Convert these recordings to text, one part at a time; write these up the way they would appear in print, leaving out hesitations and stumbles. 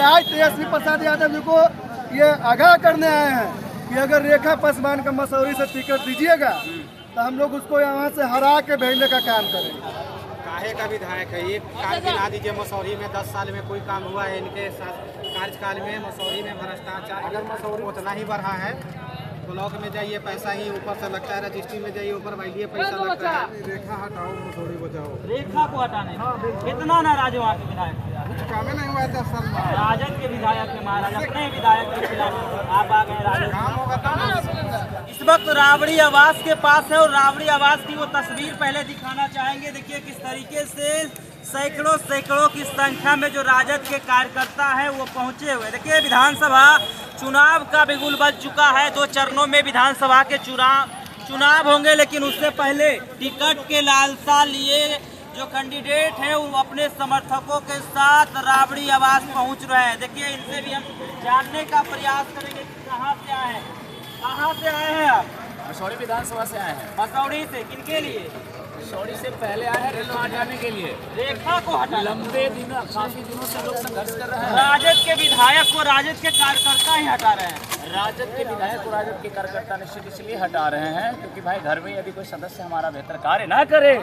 आज तेजस्वी प्रसाद यादव जी को ये आगाह करने आए हैं कि अगर रेखा पासवान का मसौरी से टिकट दीजिएगा तो हम लोग उसको यहाँ से हरा के भेजने का काम करेंगे। काहे का विधायक है, एक कार्य गिना दीजिए मसौरी में 10 साल में कोई काम हुआ है इनके कार्यकाल में? मसौरी में भ्रष्टाचार अगर मसौरी उतना ही बढ़ा है, ब्लॉक में जाइए पैसा ही ऊपर से लगता है, रजिस्ट्री में जाइए ऊपर वाइलिए पैसा लगता है। रेखा हटाओ, मसौरी बचाओ। रेखा को हटाने कितना नाराज वहाँ के विधायक, कुछ काम नहीं हुआ 10 साल में। राजद के विधायक के महाराज अपने विधायक के खिलाफ आप आ गए राजद। काम होगा तब। इस वक्त राबड़ी आवास के पास है और राबड़ी आवास की वो तस्वीर पहले दिखाना चाहेंगे। देखिए किस तरीके से सैकड़ों की संख्या में जो राजद के कार्यकर्ता है वो पहुंचे हुए। देखिए विधानसभा चुनाव का बिगुल बज चुका है। 2 चरणों में विधानसभा के चुनाव होंगे, लेकिन उससे पहले टिकट के लालसा लिए जो कैंडिडेट हैं वो अपने समर्थकों के साथ राबड़ी आवास पहुंच रहे हैं। देखिए इनसे भी हम जानने का प्रयास करेंगे कहाँ से आए हैं। कहाँ से आए हैं आप? मसौरी विधानसभा से आए हैं। मसौरी से किनके लिए? मसौरी से पहले आए हैं रेखा हटाने के लिए। रेखा को हटाने लंबे दिनों काफी दिनों से लोग संघर्ष कर रहे हैं। राजद के विधायक को राजद के कार्यकर्ता ही हटा रहे हैं। राजद के विधायक को राजद के कार्यकर्ता निश्चित इसलिए हटा रहे हैं क्योंकि भाई घर में यदि कोई सदस्य हमारा बेहतर कार्य ना करे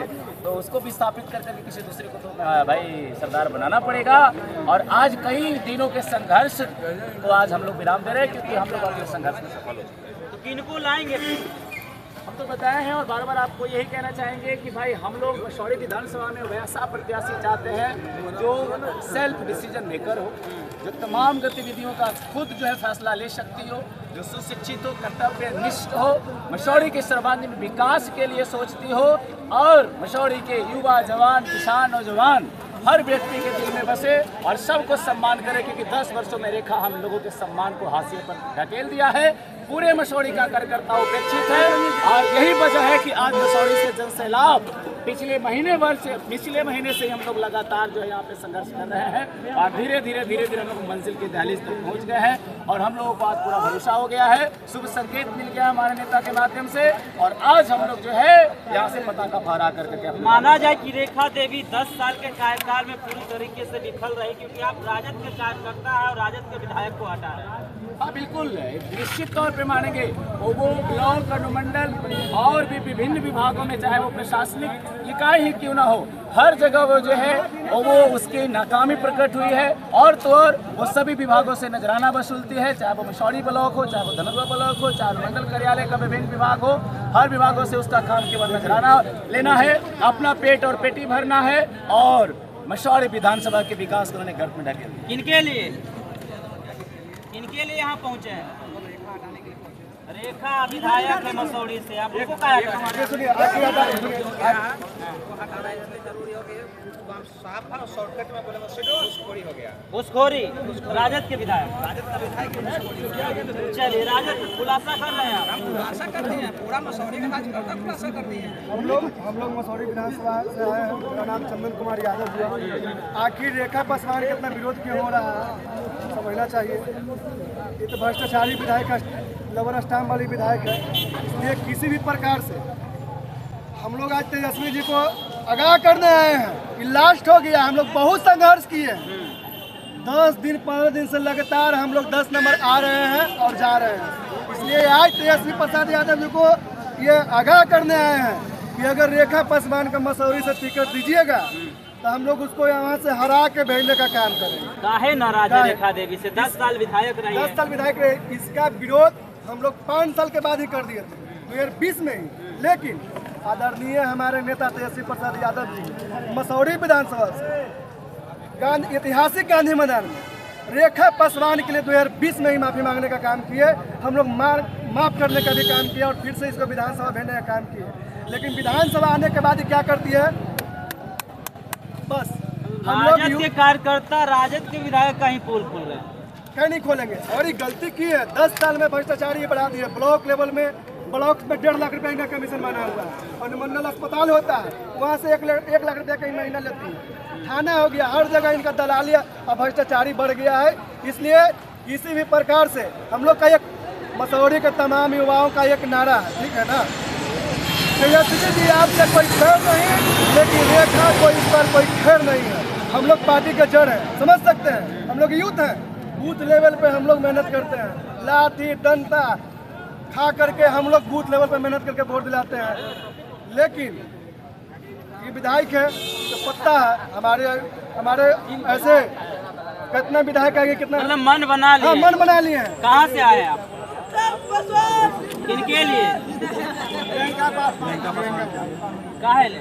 तो उसको विस्थापित करके किसी दूसरे को तो भाई सरदार बनाना पड़ेगा। और आज कई दिनों के संघर्ष को आज हम लोग विराम दे रहे हैं क्योंकि हम लोग अपने संघर्ष में सफल हो चुके हैं। तो किनको लाएंगे? हम तो बताए हैं और बार बार आपको यही कहना चाहेंगे कि भाई हम लोग मसौरी विधानसभा में वैसा प्रत्याशी चाहते हैं जो सेल्फ डिसीजन मेकर हो, जो तमाम गतिविधियों का खुद जो है फैसला ले सकती हो, जो सुशिक्षित हो, कर्तव्यनिष्ठ हो, मसौरी के सर्वांगीण विकास के लिए सोचती हो और मसौरी के युवा जवान किसान नौजवान हर व्यक्ति के दिल में बसे और सबको सम्मान करे क्योंकि 10 वर्षों में रेखा हम लोगों के सम्मान को हाशिए पर ढकेल दिया है। पूरे मसौरी का कार्यकर्ता उपेक्षित है और यही वजह है कि आज मसौरी से जनसैलाब पिछले महीने से हम लोग लगातार जो है यहाँ पे संघर्ष कर रहे हैं और धीरे धीरे हम लोग मंजिल के दहलीज तक पहुँच गए हैं और हम लोगों को आज पूरा भरोसा हो गया है। शुभ संकेत मिल गया हमारे नेता के माध्यम से और आज हम लोग जो है यहाँ से पताका फहरा करके माना जाए कि रेखा देवी 10 साल के कार्यकाल में पूरी तरीके से विफल रही क्योंकि आप राजद के कार्यकर्ता है और राजद के विधायक को हटा रहे हैं। हाँ बिल्कुल, निश्चित तौर पे मानेंगे वो ब्लॉक अनुमंडल और भी विभिन्न विभागों में चाहे वो प्रशासनिक इकाई ही क्यों ना हो, हर जगह वो जो है वो उसकी नाकामी प्रकट हुई है और तो और वो सभी विभागों से नजराना वसूलती है, चाहे वो मसौरी ब्लॉक हो, चाहे वो धनगुआ ब्लॉक हो, चाहे मंडल कार्यालय का विभिन्न विभाग हो, हर विभागों से उसका काम केवल नजराना लेना है, अपना पेट और पेटी भरना है और मसौरी विधानसभा के विकास को उन्होंने गर्भ में ढकेल। इनके लिए यहाँ पहुँचे हैं। रेखा विधायक है मसौरी से, आप लोगों को घुसखोरी राजद के विधायक चलिए राजद खुलासा कर रहे हैं। पूरा मसौरी का खुलासा कर दिए हैं। हम लोग मसौरी विधानसभा से आए हैं। मेरा नाम चंदन कुमार यादव है। आखिर रेखा पासवान का इतना विरोध क्यों हो रहा है समझना चाहिए। ये तो भ्रष्टाचारी विधायक है, लवर स्टाम्प वाली विधायक है, इसलिए किसी भी प्रकार से हम लोग आज तेजस्वी जी को आगाह करने आए हैं कि लास्ट हो गया। हम लोग बहुत संघर्ष किए, 10 दिन 15 दिन से लगातार हम लोग 10 नंबर आ रहे हैं और जा रहे हैं। इसलिए आज तेजस्वी प्रसाद यादव जी को ये आगाह करने आए हैं कि अगर रेखा पासवान का मसौरी से टिकट दीजिएगा तो हम लोग उसको यहाँ से हरा के भेजने का काम करेंगे। काहे नाराज है रेखा देवी से? 10 साल विधायक रही है। 10 साल विधायक रहे। इसका विरोध हम लोग 5 साल के बाद ही कर दिए थे 2020 में ही, लेकिन आदरणीय हमारे नेता तेजस्वी प्रसाद यादव जी मसौरी विधानसभा से ऐतिहासिक गांधी मैदान में रेखा पासवान के लिए 2020 में ही माफी मांगने का काम किए। हम लोग माफ करने का भी काम किया और फिर से इसको विधानसभा भेजने का काम किए। लेकिन विधानसभा आने के बाद क्या करती है, बस हम लोग राजद के कार्यकर्ता राजद के विधायक का ही पोल खोल रहे हैं। कहीं नहीं खोलेंगे और ये गलती की है। 10 साल में भ्रष्टाचार ये बढ़ा दिए। ब्लॉक लेवल में 1.5 लाख रुपए का कमीशन बना हुआ है और मंडल अस्पताल होता है वहाँ से 1 लाख रुपए का महीना लेती है। थाना हो गया, हर जगह इनका दलाली और भ्रष्टाचारी बढ़ गया है। इसलिए किसी भी प्रकार से हम लोग का एक मसौरी के तमाम युवाओं का एक नारा है, ठीक है ना, तेजस्वी जी आपसे कोई खैर नहीं, लेकिन रेखा को इस पर कोई खैर नहीं है। हम लोग पार्टी के जड़ हैं, समझ सकते हैं, हम लोग यूथ हैं। बूथ लेवल पे हम लोग मेहनत करते हैं, लाठी डंडा खा करके हम लोग बूथ लेवल पे मेहनत करके वोट दिलाते हैं। लेकिन ये विधायक है तो पता है हमारे ऐसे कितने विधायक आएंगे, कितना मतलब मन बना लिए। हाँ, मन बना लिए हैं। कहाँ से आए आप? किनके लिए? काहे ले?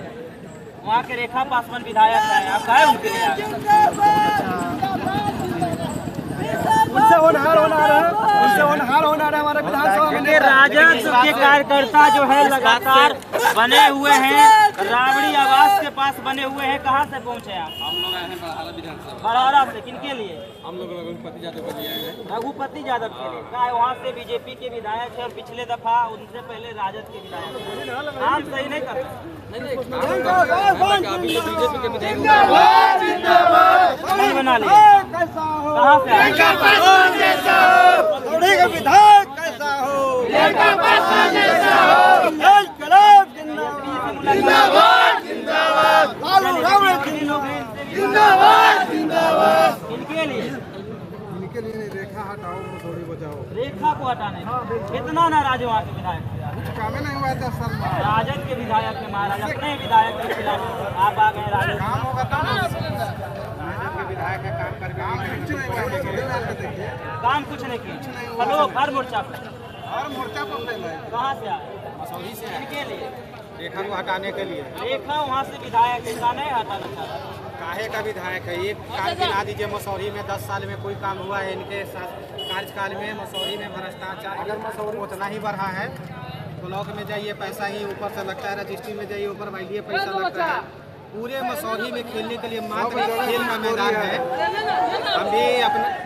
वहाँ के रेखा पासवान विधायक है, आप काहे उनके लिए आए? उनसे होनहार होना रहा है, उनसे होनहार होना रहा है हमारे विधानसभा में। क्योंकि राजद के कार्यकर्ता जो है लगातार बने हुए हैं, राबड़ी आवास के पास बने हुए हैं। कहाँ से पहुँचे आप? हम लोग आए हैं बड़हरा विधानसभा। बड़हरा से। किनके लिए? हम लोग रघुपति यादव के लिए आए हैं। रघुपति यादव के लिए। कहा वहाँ से बीजेपी के विधायक है और पिछले दफा उनसे पहले राजद के विधायक। काम सही नहीं करते। अभी तो बीजेपी के विधायक नहीं बना लिया। कहाँ से आए? विधायक कैसा हो, इनके लिए रेखा हटाओ मसौरी बचाओ। रेखा को हटाने कितना नाराज वहाँ के विधायक? कुछ काम नहीं हुआ 10 साल में। राजद के विधायक के महाराज अपने विधायक के खिलाफ आप आ गए राजद। काम होगा तब ना। राजद के विधायक है, काम करके काम कुछ नहीं किया। हेलो, हर मोर्चा पर और मोर्चा पर कहाँ से आए? मसौरी से इनके लिए रेखा को हटाने के लिए। रेखा वहाँ से विधायक का नहीं हटाना चाहता। काहे का विधायक है? एक काम गिना दीजिए मसौरी में 10 साल में कोई काम हुआ है इनके कार्यकाल में? मसौरी में भ्रष्टाचार अगर मसौरी उतना ही बढ़ा है, ब्लॉक में जाइए पैसा ही ऊपर से लगता है, रजिस्ट्री में जाइए ऊपर वाइलिए पैसा लगता है। पूरे मसौरी में खेलने के लिए मात्र एक खेल का मैदान है।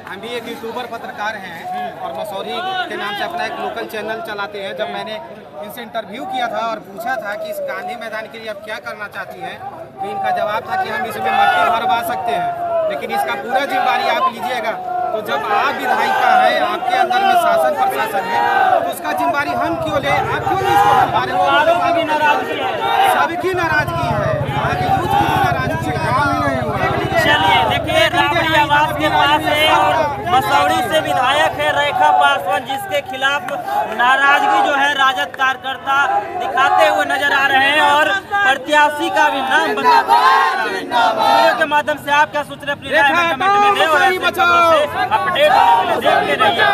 हम भी एक यूट्यूबर पत्रकार हैं और मसौरी के नाम से अपना एक लोकल चैनल चलाते हैं। जब मैंने इनसे इंटरव्यू किया था और पूछा था कि इस गांधी मैदान के लिए आप क्या करना चाहती हैं, तो इनका जवाब था कि हम इसमें मट्टी भरवा सकते हैं, लेकिन इसका पूरा जिम्मेदारी आप लीजिएगा। तो जब आप विधायिका है, आपके अंदर में शासन प्रशासन है, तो उसका जिम्मेदारी हम क्यों ले? आप क्यों नहीं इसको वालों की भी नाराजगी है, सबकी नाराजगी है, वहाँ के यूथ की भी नाराजगी है। काम ही नहीं हुआ। चलिए देखिए, राबड़ी आवास के पास है और मसौरी से विधायक है रेखा पासवान, जिसके खिलाफ नाराजगी जो है राजद कार्यकर्ता दिखाते हुए नजर आ रहे हैं और प्रत्याशी का भी नाम बताते हैं। वीडियो के माध्यम से आप क्या सोच रहे हैं अपनी राय में कमेंट में दें और ऐसे खबरों से अपडेट देखते रहिए।